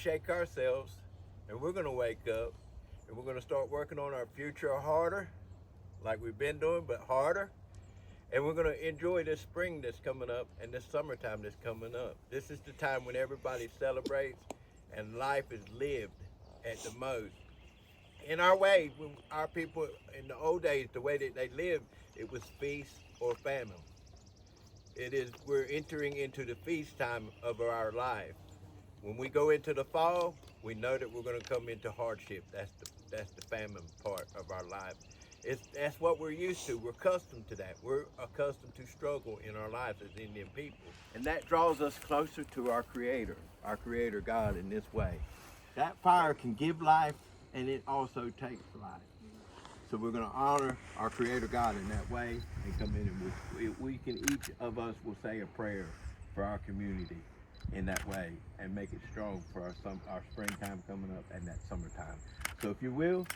shake ourselves, and we're going to wake up, and we're going to start working on our future harder, like we've been doing, but harder. And we're going to enjoy this spring that's coming up and this summertime that's coming up. This is the time when everybody celebrates and life is lived at the most. In our way, when our people in the old days, the way that they lived, it was feast or famine. We're entering into the feast time of our life. When we go into the fall, we know that we're going to come into hardship. That's the famine part of our life. That's what we're used to. We're accustomed to that. We're accustomed to struggle in our lives as Indian people. And that draws us closer to our Creator God in this way. That fire can give life, and it also takes life. So we're going to honor our Creator God in that way and come in and each of us will say a prayer for our community in that way and make it strong for our springtime coming up and that summertime. So if you will,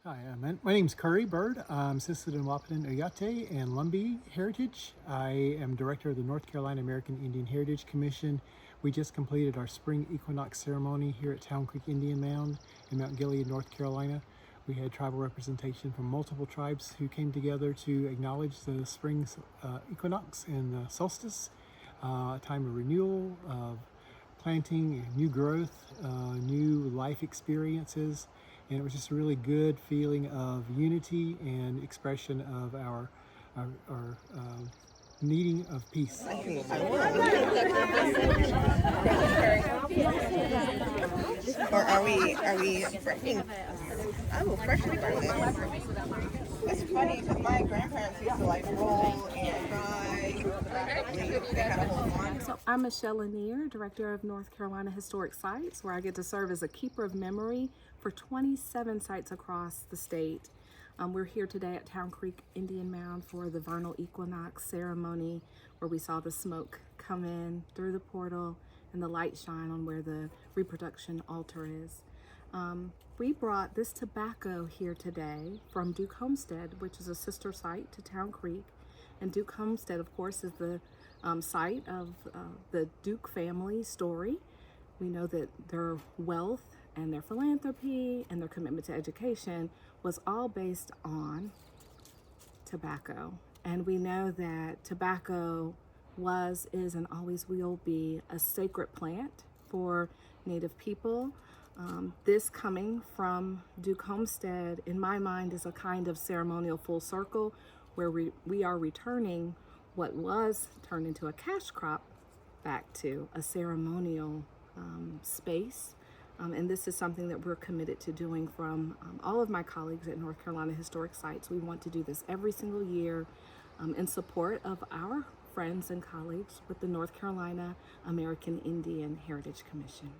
Hi, my name's Curry Bird. I'm assisted in Wapaton Oyate and Lumbee Heritage. I am director of the North Carolina American Indian Heritage Commission. We just completed our Spring Equinox ceremony here at Town Creek Indian Mound in Mount Gilead, North Carolina. We had tribal representation from multiple tribes who came together to acknowledge the spring equinox and the solstice, a time of renewal, of planting, new growth, new life experiences. And it was just a really good feeling of unity and expression of our needing of peace. Or are we freshly garlic? It's funny because my grandparents used to like roll and fry. They had a whole lawn. So I'm Michelle Lanier, Director of North Carolina Historic Sites, where I get to serve as a keeper of memory for 27 sites across the state. We're here today at Town Creek Indian Mound for the vernal equinox ceremony, where we saw the smoke come in through the portal and the light shine on where the reproduction altar is. We brought this tobacco here today from Duke Homestead, which is a sister site to Town Creek. And Duke Homestead, of course, is the site of the Duke family story. We know that their wealth and their philanthropy and their commitment to education was all based on tobacco. And we know that tobacco was, is, and always will be a sacred plant for Native people. This coming from Duke Homestead, in my mind, is a kind of ceremonial full circle where we are returning what was turned into a cash crop back to a ceremonial space. And this is something that we're committed to doing from all of my colleagues at North Carolina Historic Sites. We want to do this every single year in support of our friends and colleagues with the North Carolina American Indian Heritage Commission.